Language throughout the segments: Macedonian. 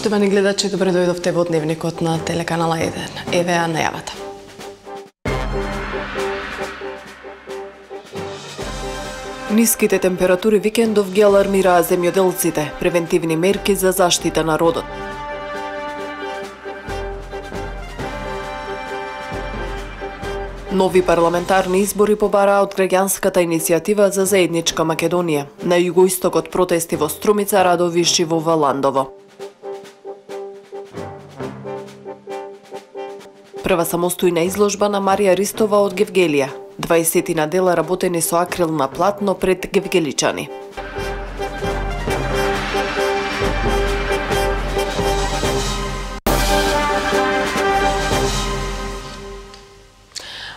Поштовани гледачи, добре дојдовте во дневникот на телеканала 1. Еве ја најавата. Ниските температури викендов ги алармираа земјоделците, превентивни мерки за заштита на родот. Нови парламентарни избори побараа од граѓанската иницијатива за заедничка Македонија. На југоистокот протести во Струмица, Радовиш и во Валандово. Прва самостојна изложба на Марија Ристова од Гевгелија. 20 дела работени со акрил на платно пред гевгеличани.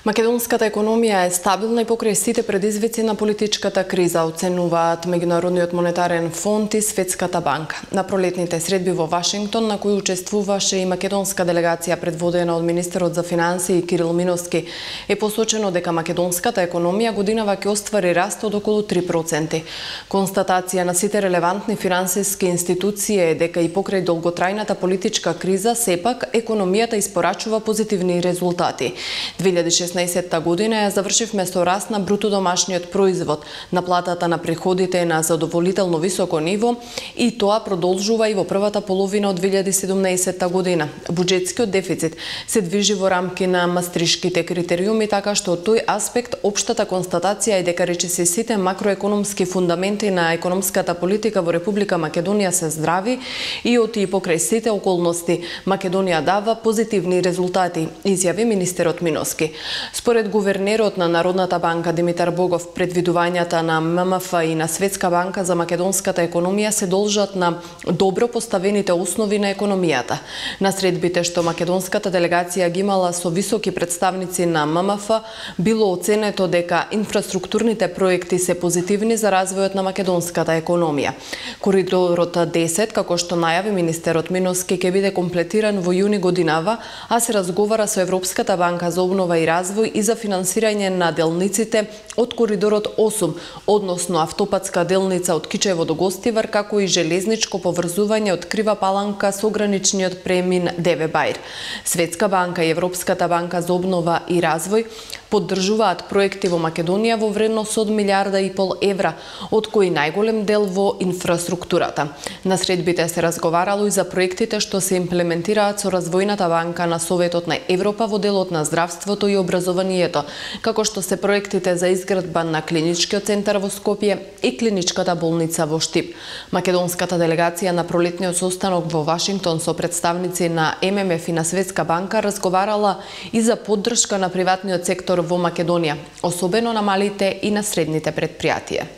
Македонската економија е стабилна и покрај сите предизвици на политичката криза, оценуваат Меѓународниот монетарен фонд и Светската банка. На пролетните средби во Вашингтон, на кои учествуваше и македонска делегација предводена од министерот за финансии Кирил Миноски, е посочено дека македонската економија годинава ќе оствари раст од околу 3%. Констатација на сите релевантни финансиски институции е дека и покрај долготрајната политичка криза, сепак економијата испорачува позитивни резултати. 2016 година ја завршивме со раст на бруто домашниот производ, наплатата на приходите е на задоволително високо ниво и тоа продолжува и во првата половина од 2017 година. Буџетскиот дефицит се движи во рамки на мастришките критериуми, така што од тој аспект општата констатација е дека речиси сите макроекономски фундаменти на економската политика во Република Македонија се здрави и од и покрај сите околности Македонија дава позитивни резултати, изјави министерот Миноски. Според гувернерот на Народната банка Димитар Богов, предвидувањата на ММФ и на Светска банка за македонската економија се должат на добро поставените основи на економијата. На средбите што македонската делегација ги имала со високи представници на ММФ, било оценето дека инфраструктурните проекти се позитивни за развојот на македонската економија. Коридорот 10, како што најави министерот Миноски, ќе биде комплетиран во јуни годинава, а се разговара со Европската банка за обнова и развој и за финансирање на делниците од коридорот 8, односно автопатска делница од Кичево до Гостивар, како и железничко поврзување од Крива Паланка со граничниот премин Деве Бајр. Светска банка и Европската банка за обнова и развој поддржуваат проекти во Македонија во вредност од 1,5 милиарда евра, од кои најголем дел во инфраструктурата. На средбите се разговарало и за проектите што се имплементираат со Развојната банка на Советот на Европа во делот на здравството и образованието, како што се проектите за изградба на клиничкиот центар во Скопје и клиничката болница во Штип. Македонската делегација на пролетниот состанок во Вашингтон со представници на ММФ и на Светска банка разговарала и за поддршка на приватниот сектор во Македонија, особено на малите и на средните предпријатија.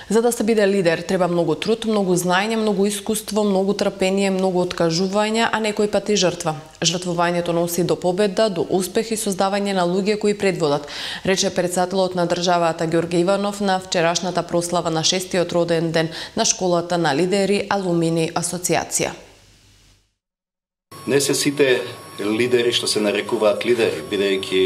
За да се биде лидер, треба многу труд, многу знаење, многу искуство, многу трпение, многу откажување, а некој пат и жртва. Жртвувањето носи до победа, до успех и создавање на луѓе кои предводат, рече председателот на државата Ѓорѓе Иванов на вчерашната прослава на 6-тиот роден ден на школата на лидери Алумини асоциација. Не се сите лидери што се нарекуваат лидери, бидејќи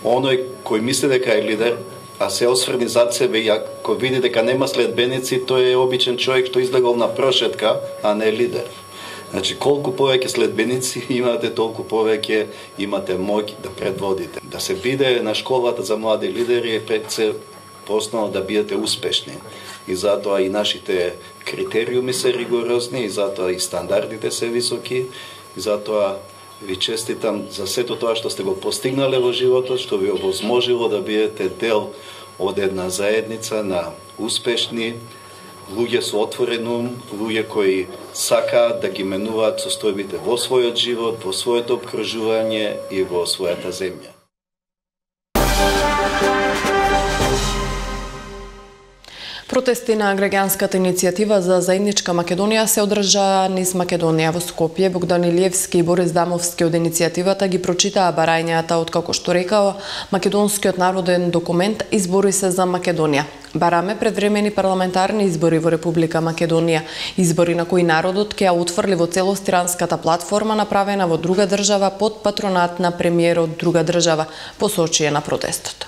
оној кој мисли дека е лидер, а се осврни зад себе и ако види дека нема следбеници, тој е обичен човек што излегол на прошетка, а не лидер. Значи, колку повеќе следбеници имате, толку повеќе имате моќ да предводите. Да се биде на школата за млади лидери е пред се основно да бидете успешни. И затоа и нашите критериуми се ригорозни, и затоа и стандардите се високи, и затоа ви честитам за сето тоа што сте го постигнале во животот, што ви овозможило да бидете дел од една заедница на успешни луѓе со отворен ум, луѓе кои сакаат да ги менуваат состојбите во својот живот, во своето обкружување и во својата земја. Протести на граѓанската иницијатива за заедничка Македонија се одржаа низ Македонија во Скопје. Богдан Илиевски и Борис Дамовски од иницијативата ги прочитаа барањата од, како што рекао, македонскиот народен документ Избори се за Македонија. Бараме предвремени парламентарни избори во Република Македонија, избори на кои народот ќе ја утврли во целост тиранската платформа направена во друга држава под патронат на премиерот друга држава, посочие на протестот.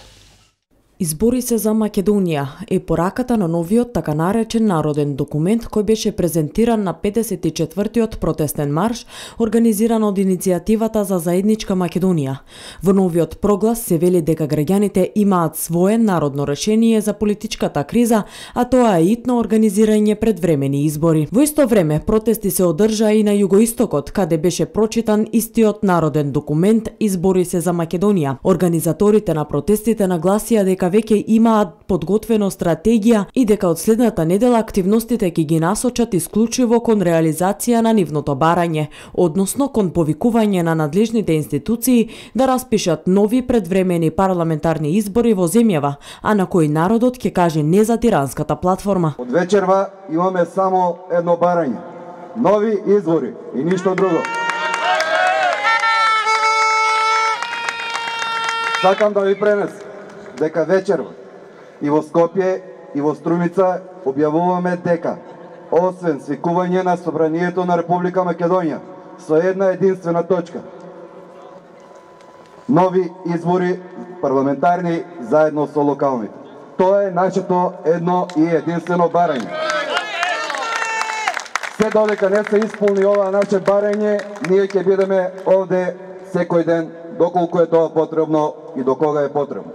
Избори се за Македонија е пораката на новиот така наречен народен документ кој беше презентиран на 54-тиот протестен марш организиран од иницијативата за заедничка Македонија. Во новиот проглас се вели дека граѓаните имаат свое народно решение за политичката криза, а тоа е итно организирање предвремени избори. Во исто време протести се одржаа и на југоистокот, каде беше прочитан истиот народен документ Избори се за Македонија. Организаторите на протестите нагласија дека веќе имаат подготвено стратегија и дека од следната недела активностите ќе ги насочат исклучиво кон реализација на нивното барање, односно кон повикување на надлежните институции да распишат нови предвремени парламентарни избори во земјава, а на кои народот ќе каже не за тиранската платформа. Од вечерва имаме само едно барање. Нови избори и ништо друго. Сакам да ви пренесам дека вечерва и во Скопје и во Струмица објавуваме дека освен свикување на Собранието на Република Македонија со една единствена точка нови избори парламентарни заедно со локалните. Тоа е нашето едно и единствено барање. Се додека не се исполни ова наше барање, ние ќе бидеме овде секој ден доколку е тоа потребно и до кога е потребно.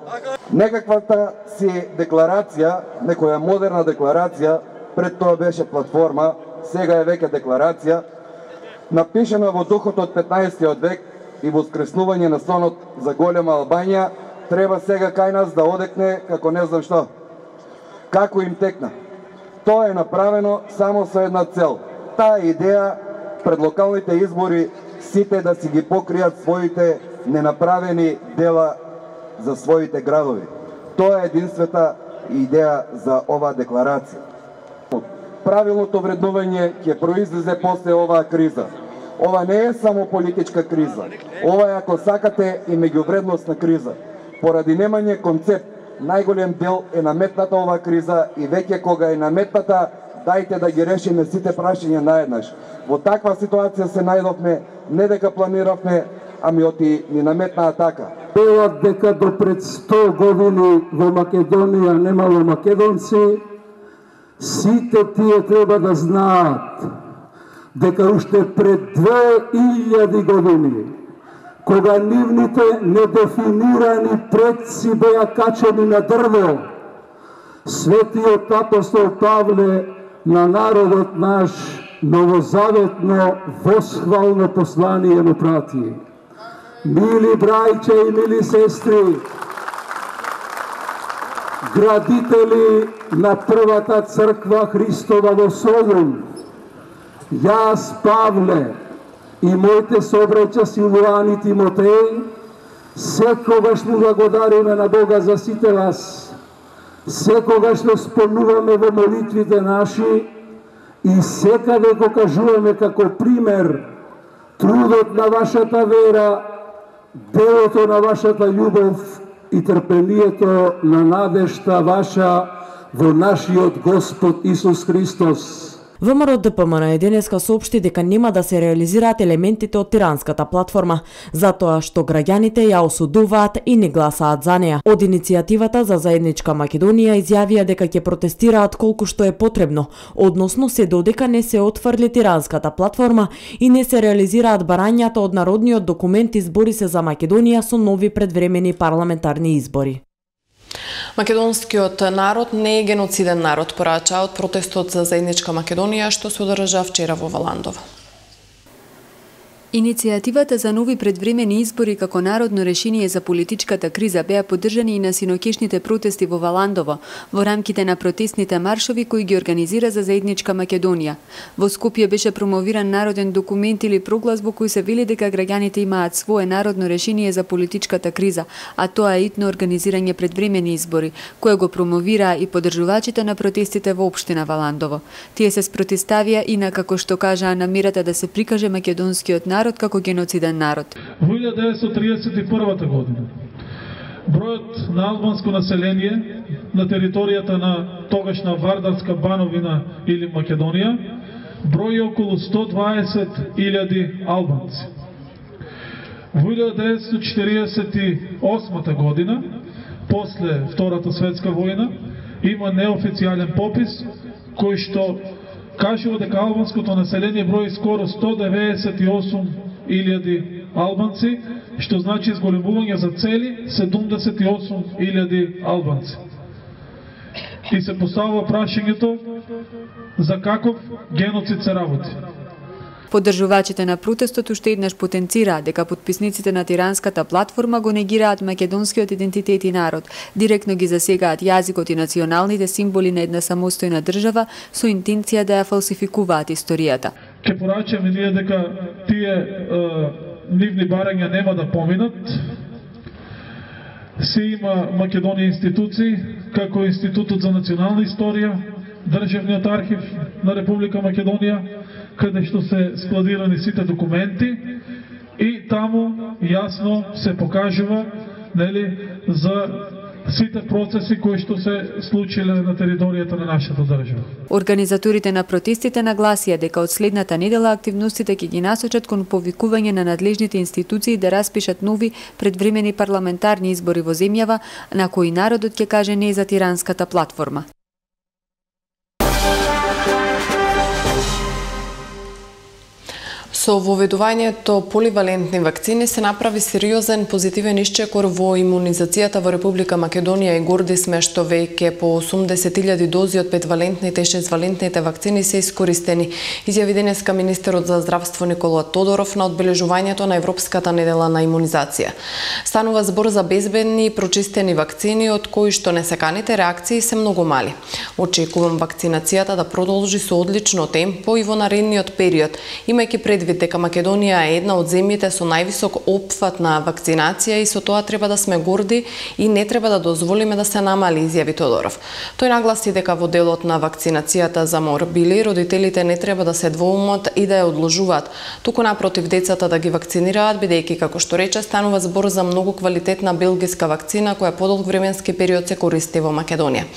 Некаквата си декларација, некоја модерна декларација, пред тоа беше платформа, сега е веќе декларација, напишена во духот од 15-тиот век и воскреснување на сонот за голема Албанија, треба сега кај нас да одекне како не знам што. Како им текна? Тоа е направено само со една цел. Таа идеја пред локалните избори сите да си ги покријат своите ненаправени дела за своите градови. Тоа е единствената идеја за оваа декларација. Правилното вреднување ќе произлезе после оваа криза. Ова не е само политичка криза. Ова е, ако сакате, и меѓувредносна криза. Поради немање концепт, најголем дел е наметната оваа криза и веќе кога е наметната, дајте да ги решиме сите прашања наеднаш. Во таква ситуација се најдовме, не дека планиравме, ами оти ни наметнаа така. Велат дека до пред 100 години во Македонија немало македонци, сите тие треба да знаат дека уште пред 2000 години, кога нивните недефинирани предци беа качени на дрво, светиот апостол Павле на народот наш новозаветно восхвално послание му прати. Мили брајче и мили сестри, градители на првата црква Христова во Солун, јас, Павле, и моите собраќа Силуан и Тимотеј, секогаш му благодариме на Бога за сите вас, секогаш го спомнуваме во молитвите наши и секаде го кажуваме како пример трудот на вашата вера, делото на вашата љубов и трпението на надежта ваша во нашиот Господ Исус Христос. ВМРО ДПМН денеска соопшти дека нема да се реализираат елементите од тиранската платформа, затоа што граѓаните ја осудуваат и не гласаат за неа. Од иницијативата за заедничка Македонија изјавија дека ќе протестираат колку што е потребно, односно се додека не се отфрли тиранската платформа и не се реализираат барањата од народниот документ Избори се за Македонија со нови предвремени парламентарни избори. Македонскиот народ не е геноциден народ, порача од протестот за заедничка Македонија што се одржа вчера во Валандово. Иницијативата за нови предвремени избори како народно решение за политичката криза беа поддржани и на синокишните протести во Валандово, во рамките на протестните маршови кои ги организира за заедничка Македонија. Во Скопје беше промовиран народен документ или проглас во кој се вели дека граѓаните имаат свое народно решение за политичката криза, а тоа е итно организирање предвремени избори, кое го промовираа и поддржувачите на протестите во општина Валандово. Тие се спротивставија и на, како што кажаа, намерата да се прикаже македонскиот народ како геноциден народ. Во 1931 година бројот на албанско население на територијата на тогашна Вардарска бановина или Македонија брои околу 120.000 албанци. Во 1948 година после Втората светска војна, има неофицијален попис кој што кажува дека албанското население брои скоро 198.000 албанци, што значи зголемување за цели 78.000 албанци. И се поставува прашањето за каков геноцид се работи. Поддржувачите на протестот уште еднаш потенцираат дека потписниците на тиранската платформа го негираат македонскиот идентитет и народ, директно ги засегаат јазикот и националните символи на една самостојна држава со интенција да ја фалсификуваат историјата. Ке порачаме ние дека тие нивни барања нема да поминат. Се има Македонија институции, како Институтот за национална историја, Државниот архив на Република Македонија, каде што се складирани сите документи и таму јасно се покажува, нели, за сите процеси кои што се случиле на територијата на нашата држава. Организаторите на протестите нагласија дека од следната недела активностите ќе ги насочат кон повикување на надлежните институции да распишат нови предвремени парламентарни избори во земјава, на кои народот ќе каже не за тиранската платформа. Со воведувањето поливалентни вакцини се направи сериозен позитивен исчекор во имунизацијата во Република Македонија и горди сме што веќе по 80.000 дози од 5-валентните и 6-валентните вакцини се искористени, изјави денеска министерот за здравство Никола Тодоров на одбележувањето на Европската недела на имунизација. Станува збор за безбедни и прочистени вакцини од кои што несаканите реакции се многу мали. Очекувам вакцинацијата да продолжи со одлично темпо и во наредниот период, имајќи предвид дека Македонија е една од земјите со највисок опфат на вакцинација и со тоа треба да сме горди и не треба да дозволиме да се намали, изјави Тодоров. Тој нагласи дека во делот на вакцинацијата за морбили родителите не треба да се двоумат и да ја одложуваат, туку напротив децата да ги вакцинираат, бидејќи како што рече станува збор за многу квалитетна белгиска вакцина која подолг временски период се користи во Македонија.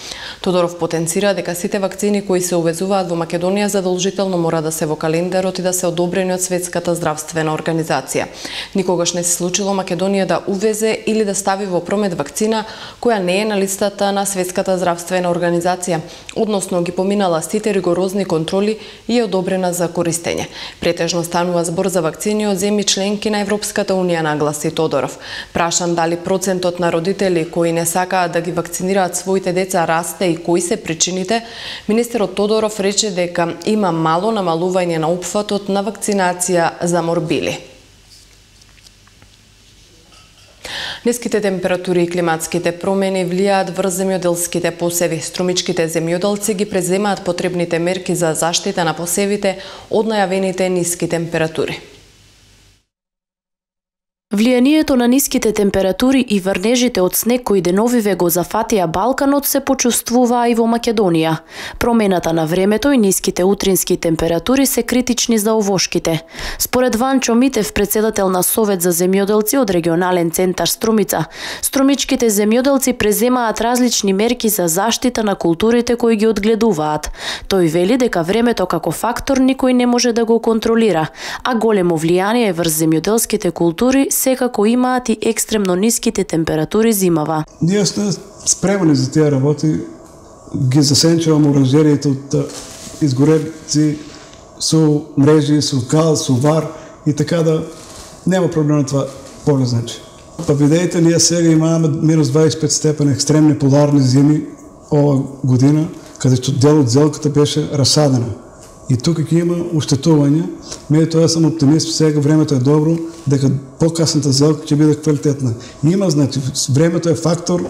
Тодоров потенцира дека сите вакцини кои се увезуваат во Македонија задолжително мора да се во календарот и да се одобрени од Светската здравствена организација. Никогаш не се случило Македонија да увезе или да стави во промет вакцина која не е на листата на Светската здравствена организација, односно ги поминала сите ригорозни контроли и е одобрена за користење. Претежно станува збор за вакцини од земји членки на Европската унија, нагласи Тодоров. Прашан дали процентот на родители кои не сакаат да ги вакцинираат своите деца расте и кои се причините, министерот Тодоров рече дека има мало намалување на опфатот на вакцинација за морбили. Ниските температури и климатските промени влијаат врз земјоделските посеви. Струмичките земјоделци ги преземаат потребните мерки за заштита на посевите од најавените ниски температури. Влијанието на ниските температури и врнежите од снег кои деновиве го зафатија Балканот се почувствуваа и во Македонија. Промената на времето и ниските утрински температури се критични за овошките. Според Ванчо Митев, председател на Совет за земјоделци од регионален центар Струмица, струмичките земјоделци преземаат различни мерки за заштита на културите кои ги одгледуваат. Тој вели дека времето како фактор никој не може да го контролира, а големо влијание врз земјоделските култури секако имаат и екстремно ниските температури зимава. Ние сме спремани за тие работи, ги засенчуваме оранжериите од изгореци со мрежи, со кал, со вар и така да нема проблем на това поле, значи. Па видејте, ние сега имаме минус 25 степени екстремни поларни зими ова година, каде што дел од зелката беше расадена. И тука ќе има уштетување, меѓутоа сум оптимист, сега времето е добро, дека покасната зелка ќе биде квалитетна. Има, значи, времето е фактор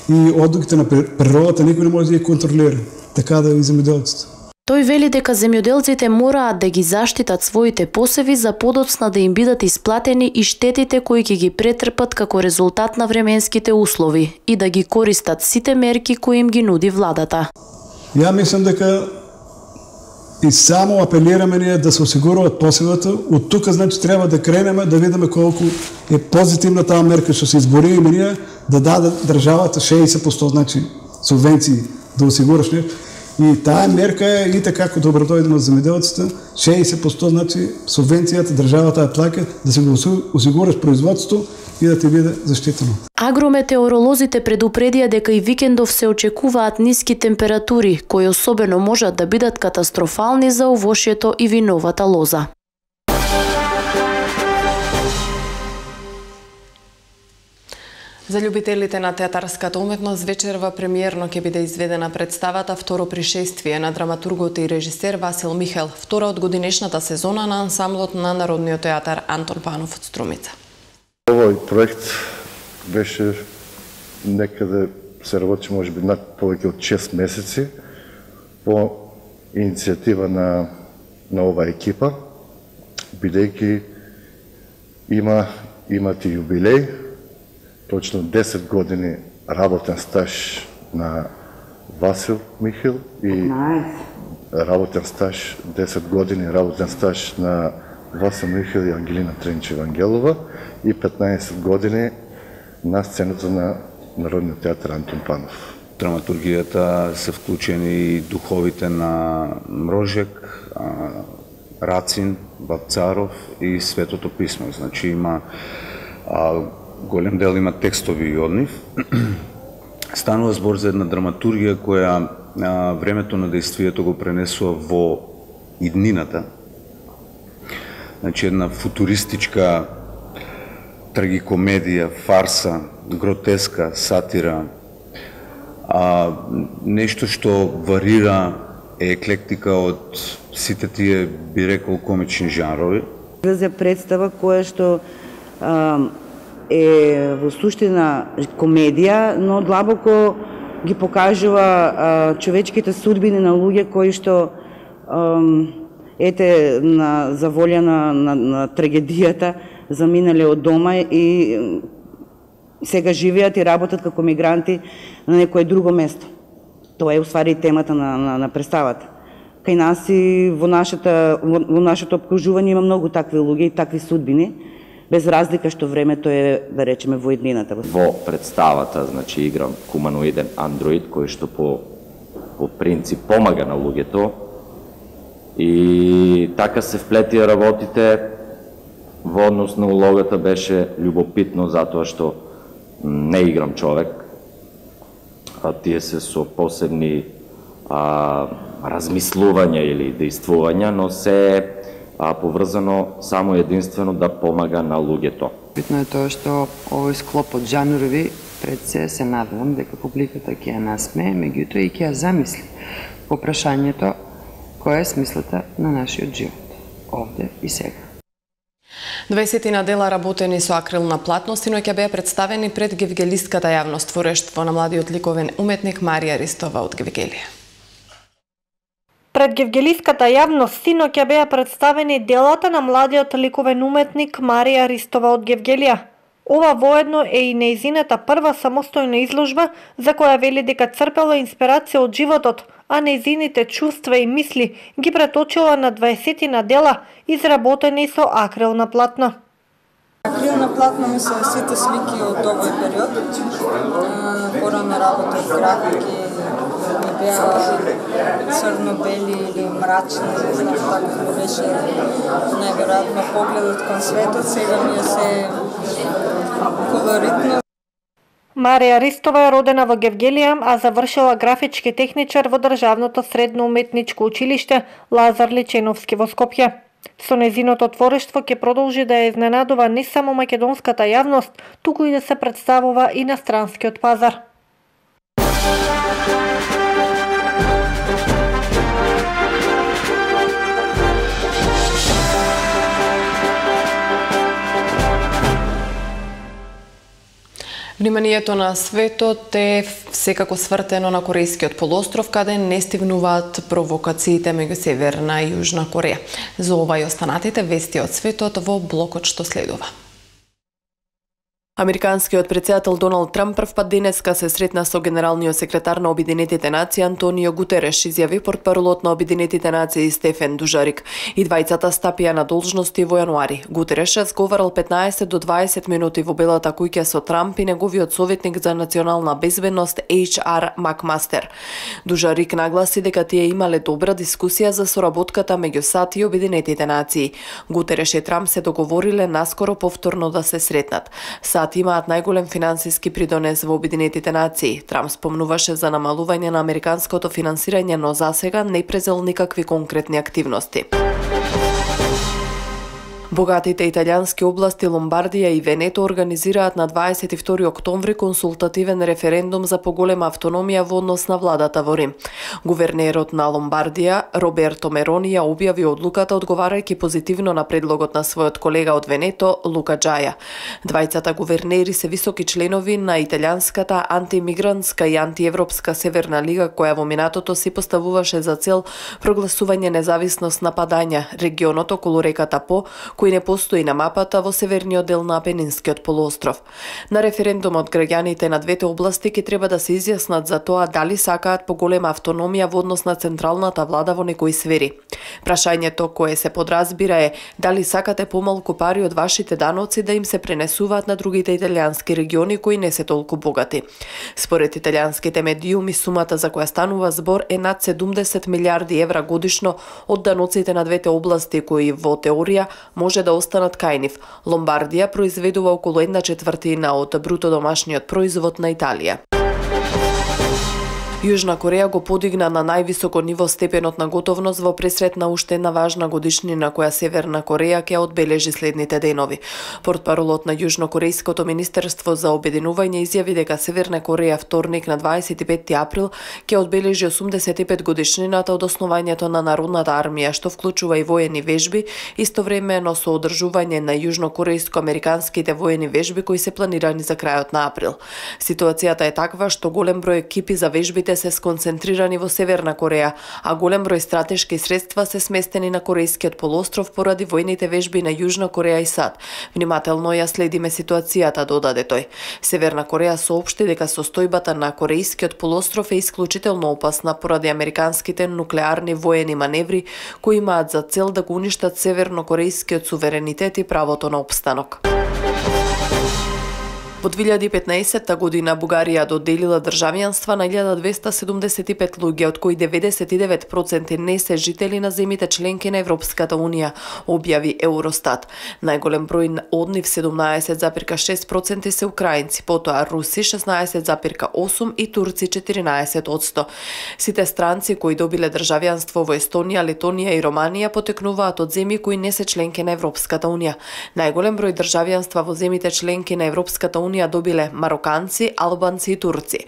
и одуките на природата никој не може да ги контролира, така да и земјоделците. Тој вели дека земјоделците мораат да ги заштитат своите посеви за подоцна да им бидат исплатени и штетите кои ќе ги претрпат како резултат на временските услови и да ги користат сите мерки кои им ги нуди владата. Ја мислам дека и само апелираме ние да се осигуруваат посевата. Од тука, значи, треба да кренеме, да видиме колку е позитивна таа мерка што се избориме ние, да даде државата 60%, значи, субвенции, да осигураш нешто. И тая мерка е и така како добродојде на земјоделците, 60%, значи субвенцијата државата ја плаќа да се го осигураш производството и да ти биде заштитено. Агрометеоролозите предупредија дека и викендов се очекуваат ниски температури, кои особено можат да бидат катастрофални за овошјето и виновата лоза. За љубителите на театарската уметност, вечерва премиерно ќе биде изведена представата Второ пришествие на драматургот и режисер Васил Михел, втора од годинешната сезона на ансамблот на Народниот театар Антон Панов од Струмица. Овој проект беше некаде се работи можеби повеќе од 6 месеци по иницијатива на оваа екипа, бидејќи имат и јубилеј, точно 10 години работен стаж на Васил Михел и работен стаж, 10 години работен стаж на Васил Михел и Ангелина Тренчева-Ангелова и 15 години на сцената на Народниот театар Антон Панов. Драматургијата се вклучени и духовите на Мрожек, Рацин, Вапцаров и Светото писмо. Значи има голем дел има текстови и од нив. Станува збор за една драматургија која времето на действието го пренесува во иднината. Значи една футуристичка трагикомедија, фарса, гротеска, сатира, нешто што варира е еклектика од сите тие, би рекол, комични жанрови. За представа која што е во суштина комедија, но длабоко ги покажува човечките судбини на луѓе кои што за волја на трагедијата заминале од дома и сега живеат и работат како мигранти на некое друго место. Тоа е уствари темата на представата. Кај нас и во нашето обкружување има многу такви луѓе и такви судбини, без разлика што времето е, да речеме, во иднината. Во представата, значи, играм хуманоиден андроид, кој што по принцип помага на луѓето и така се вплетија работите. Во однос на улогата беше љубопитно затоа што не играм човек, тие се со посебни размислувања или действувања, но се поврзано само единствено да помага на луѓето. Битно е тоа што овој склоп од жанрови пред се надевам дека публиката ќе ја насмее, меѓутоа и ќе ја замисли по прашањето која е смислата на нашиот живот, овде и сега. 20 дела работени со акрилна платно синоќа беа представени пред гевгелиската јавност творештво на младиот ликовен уметник Марија Ристова од Гевгелија. Пред гевгелиската јавност синоќа беа представени делата на младиот ликовен уметник Марија Ристова од Гевгелија. Ова воедно е и нејзината прва самостојна изложба за која вели дека црпела инспирација од животот, а нејзините чувства и мисли ги преточила на 20 дела изработени со акрилна платно. Акрилна платно ми се сите слики од овој период. Порано работев графики, ми беа црно-бели или мрачни, не знам како ми беше најверојатно погледот кон светот, сега ми е се колоритно. Марија Ристова е родена во Гевгелија, а завршила графички техничар во Државното средно уметничко училиште Лазар Личеновски во Скопје. Со нејзиното творештво ќе продолжи да ја изненадува не само македонската јавност, туку и да се представува и на странскиот пазар. Вниманието на светот е секако свртено на Корејскиот полуостров, каде не стигнуваат провокациите меѓу Северна и Јужна Кореја. За ова и останатите вести од светот во блокот што следува. Американскиот претседател Доналд Трамп прв пат денеска се сретна со генералниот секретар на Обединетите нации Антонио Гутереш, изјави портпаролот на Обединетите нации Стефан Дужарик. И двајцата стапија на должности во јануари. Гутереш разговарал 15 до 20 минути во Белата куќа со Трамп и неговиот советник за национална безбедност HR Макмастер. Дужарик нагласи дека тие имале добра дискусија за соработката меѓу САД и Обединетите нации. Гутереш и Трамп се договориле наскоро повторно да се сретнат. САД имаат најголем финансиски придонес во Обединетите нации. Трамп спомнуваше за намалување на американското финансирање, но засега не презел никакви конкретни активности. Богатите италијански области Ломбардија и Венето организираат на 22 октомври консултативен референдум за поголема автономија во однос на владата во Рим. Гувернерот на Ломбардија, Роберто Мерони, ја објави одлуката одговарајќи позитивно на предлогот на својот колега од Венето, Лука Џаја. Двајцата гувернери се високи членови на италијанската антимигрантска и антиевропска Северна лига, која во минатото си поставуваше за цел прогласување независност на Падања, регионот околу реката По, кој не постои на мапата во северниот дел на Апенинскиот полуостров. На референдумот граѓаните на двете области ќе треба да се изјаснат за тоа дали сакаат поголема автономија во однос на централната влада во некои сфери. Прашањето кое се подразбира е дали сакате помалку пари од вашите даноци да им се пренесуваат на другите италијански региони кои не се толку богати. Според италијанските медиуми сумата за која станува збор е над 70 милиарди евра годишно од даноците на двете области кои во теорија може да останат кај нив. Ломбардија произведува околу 1/4 од бруто домашниот производ на Италија. Јужна Кореја го подигна на највисоко ниво степенот на готовност во пресрет на уште една важна годишнина која Северна Кореја ќе одбележи следните денови. Портпаролот на Јужнокорејското министерство за обединување изјави дека Северна Кореја вторник на 25 април ќе одбележи 85 годишнината од основањето на народната армија, што вклучува и воени вежби, истовремено со одржување на јужнокорејско-американските воени вежби кои се планирани за крајот на април. Ситуацијата е таква што голем број екипи за вежбите се сконцентрирани во Северна Кореја, а голем број стратешки средства се сместени на Корејскиот полуостров поради војните вежби на Јужна Кореја и САД. Внимателно ја следиме ситуацијата, додаде тој. Северна Кореја соопшти дека состојбата на Корејскиот полуостров е исклучително опасна поради американските нуклеарни воени маневри кои имаат за цел да го уништат севернокорејскиот суверенитет и правото на опстанок. Во 2015 година Бугарија доделила државјанства на 1275 луѓе, од кои 99% не се жители на земите членки на Европската Унија, објави Евростат. Најголем број од нив 17,6% се украинци, потоа руси 16,8% и турци 14%. Сите странци кои добиле државјанство во Естонија, Летонија и Романија потекнуваат од земји кои не се членки на Европската Унија. Најголем број државјанства во земите членки на Европската Унија добиле мароканци, албанци и турци.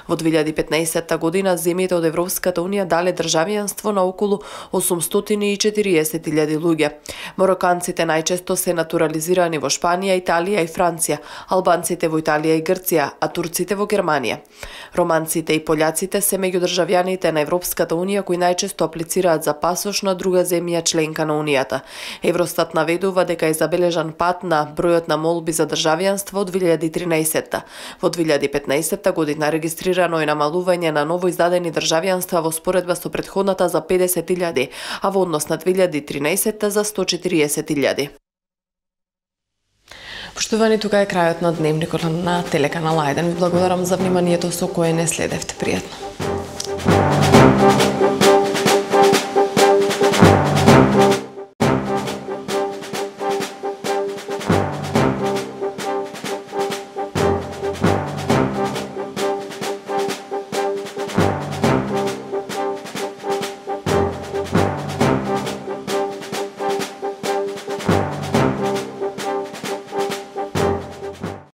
Во 2015 година земјите од Европската Унија дале државјанство на околу 840.000 луѓе. Мароканците најчесто се натурализирани во Шпанија, Италија и Франција, албанците во Италија и Грција, а турците во Германија. Романците и пољаците се меѓу државјаните на Европската Унија кои најчесто аплицираат за пасош на друга земја член на Унијата. Евростат наведува дека е забележан пат на бројот на молби за државјанство од 2013. Во 2015 година регистрирано е намалување на новоиздадени државјанства во споредба со претходната за 50.000, а во однос на 2013 за 140.000. Поштовани, тука е крајот на дневникот на телеканал 1. Ви благодарам за вниманието со кое не следевте. Пријатно.